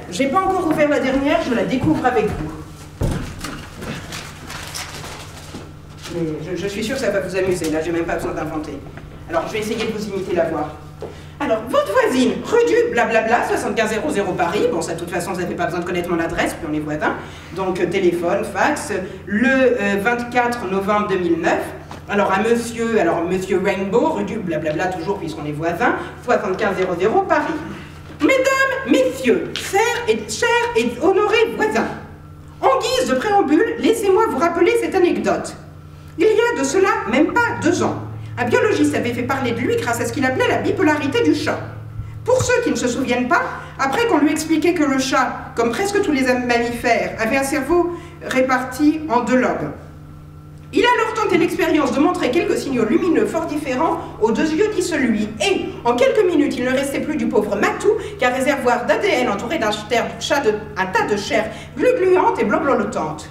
J'ai pas encore ouvert la dernière, je la découvre avec vous. Mais je suis sûre que ça va vous amuser, là j'ai même pas besoin d'inventer. Alors je vais essayer de vous imiter la voix. Alors, votre voisine, rue du blablabla, 7500 Paris, bon ça de toute façon vous n'avez pas besoin de connaître mon adresse, puis on est voisins, donc téléphone, fax, le 24 novembre 2009, alors monsieur Rainbow, rue du blablabla toujours puisqu'on est voisins, 7500 Paris. Mesdames, messieurs, chers et honorés voisins, en guise de préambule, laissez-moi vous rappeler cette anecdote. Il y a de cela même pas 2 ans, un biologiste avait fait parler de lui grâce à ce qu'il appelait la bipolarité du chat. Pour ceux qui ne se souviennent pas, après qu'on lui expliquait que le chat, comme presque tous les mammifères, avait un cerveau réparti en 2 lobes, il a alors tenté l'expérience de montrer quelques signaux lumineux fort différents aux 2 yeux dissolus. Et, en quelques minutes, il ne restait plus du pauvre Matou qu'un réservoir d'ADN entouré d'un tas de chair gluante et bleu-bleutante.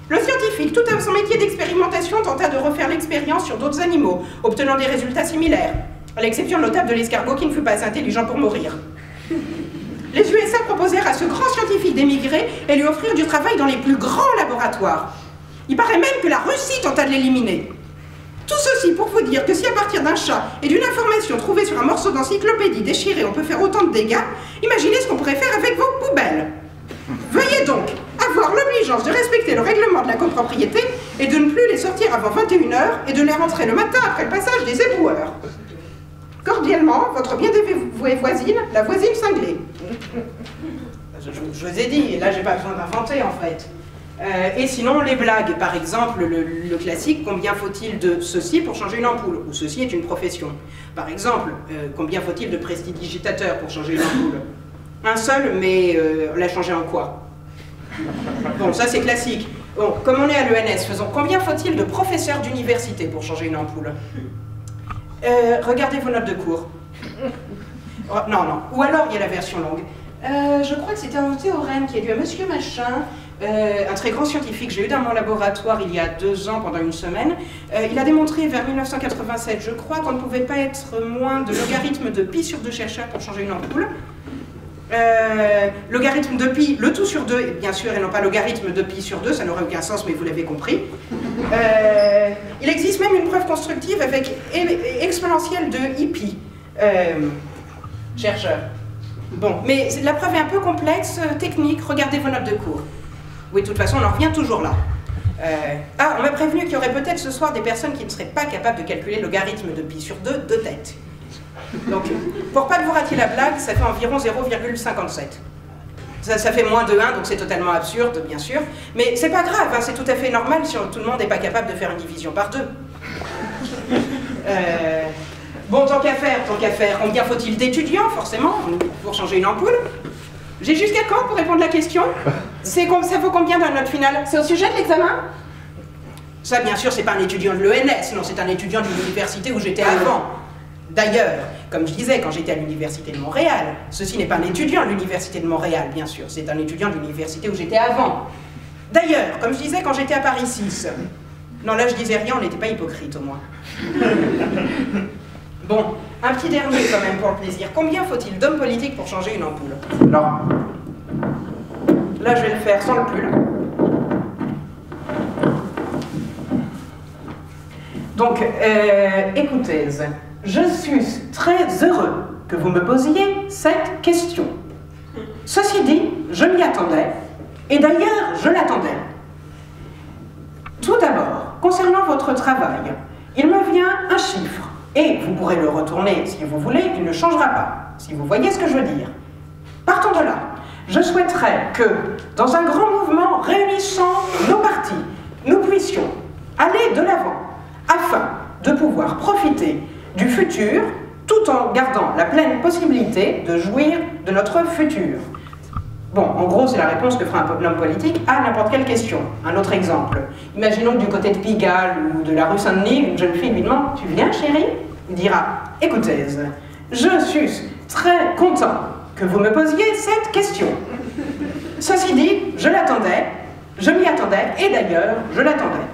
Le scientifique, tout à son métier d'expérimentation, tenta de refaire l'expérience sur d'autres animaux, obtenant des résultats similaires, à l'exception notable de l'escargot qui ne fut pas assez intelligent pour mourir. Les USA proposèrent à ce grand scientifique d'émigrer et lui offrir du travail dans les plus grands laboratoires. Il paraît même que la Russie tenta de l'éliminer. Tout ceci pour vous dire que si à partir d'un chat et d'une information trouvée sur un morceau d'encyclopédie déchiré on peut faire autant de dégâts, imaginez ce qu'on pourrait faire avec vos poubelles. Veuillez donc avoir l'obligeance de respecter le règlement de la copropriété et de ne plus les sortir avant 21 h et de les rentrer le matin après le passage des éboueurs. Cordialement, votre bien dévouée voisine, la voisine cinglée. Je vous ai dit, et là j'ai pas besoin d'inventer en fait. Et sinon, les blagues, par exemple, le classique, combien faut-il de ceci pour changer une ampoule? Ou ceci est une profession. Par exemple, combien faut-il de prestidigitateurs pour changer une ampoule? Un seul, mais on l'a changé en quoi? Bon, ça c'est classique. Bon, comme on est à l'ENS, faisons combien faut-il de professeurs d'université pour changer une ampoule? Regardez vos notes de cours. Oh, non. Ou alors il y a la version longue. Je crois que c'était un théorème qui est dû à monsieur machin, un très grand scientifique. J'ai eu dans mon laboratoire il y a 2 ans pendant une semaine. Il a démontré vers 1987, je crois, qu'on ne pouvait pas être moins de logarithme de pi sur 2 chercheurs pour changer une ampoule. Logarithme de pi, le tout sur 2, bien sûr, et non pas logarithme de pi sur 2, ça n'aurait aucun sens, mais vous l'avez compris. Il existe même une preuve constructive avec exponentielle de pi. Chercheur. Bon, mais la preuve est un peu complexe, technique, regardez vos notes de cours. Oui, de toute façon, on en revient toujours là. On m'a prévenu qu'il y aurait peut-être ce soir des personnes qui ne seraient pas capables de calculer le logarithme de pi sur 2 de tête. Donc, pour pas que vous ratiez la blague, ça fait environ 0,57. Ça fait moins de 1, donc c'est totalement absurde, bien sûr. Mais c'est pas grave, hein, c'est tout à fait normal si tout le monde n'est pas capable de faire une division par 2. Bon, tant qu'à faire, combien faut-il d'étudiants, forcément, pour changer une ampoule? J'ai jusqu'à quand pour répondre à la question? Ça vaut combien dans la note finale? C'est au sujet de l'examen? Ça, bien sûr, c'est pas un étudiant de l'ENS, non, c'est un étudiant de l'université où j'étais avant. D'ailleurs, comme je disais, quand j'étais à l'université de Montréal, ceci n'est pas un étudiant de l'université de Montréal, bien sûr, c'est un étudiant de l'université où j'étais avant. D'ailleurs, comme je disais quand j'étais à Paris 6, non là je disais rien, on n'était pas hypocrite au moins. Bon, un petit dernier quand même pour le plaisir. Combien faut-il d'hommes politiques pour changer une ampoule? Alors, là je vais le faire sans le pull. Donc, écoutez, je suis très heureux que vous me posiez cette question. Ceci dit, je m'y attendais, et d'ailleurs, je l'attendais. Tout d'abord, concernant votre travail, il me vient un chiffre, et vous pourrez le retourner si vous voulez, il ne changera pas, si vous voyez ce que je veux dire. Partons de là. Je souhaiterais que, dans un grand mouvement réunissant nos partis, nous puissions aller de l'avant, afin de pouvoir profiter du futur, tout en gardant la pleine possibilité de jouir de notre futur. Bon, en gros, c'est la réponse que fera un homme politique à n'importe quelle question. Un autre exemple. Imaginons que du côté de Pigalle ou de la rue Saint-Denis, une jeune fille lui demande « Tu viens, chérie ?» Il dira « Écoutez, je suis très content que vous me posiez cette question. Ceci dit, je l'attendais, je m'y attendais, et d'ailleurs, je l'attendais.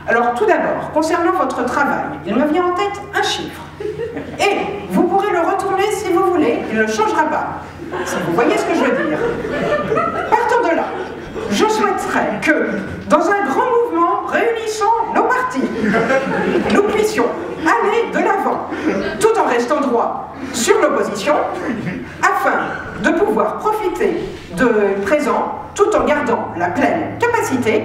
Alors, tout d'abord, concernant votre travail, il me vient en tête un chiffre. Et vous pourrez le retourner si vous voulez, il ne changera pas. Si vous voyez ce que je veux dire. Partant de là, je souhaiterais que, dans un grand mouvement réunissant nos partis, nous puissions aller de l'avant, tout en restant droit sur l'opposition, afin de pouvoir profiter de présent, tout en gardant la pleine capacité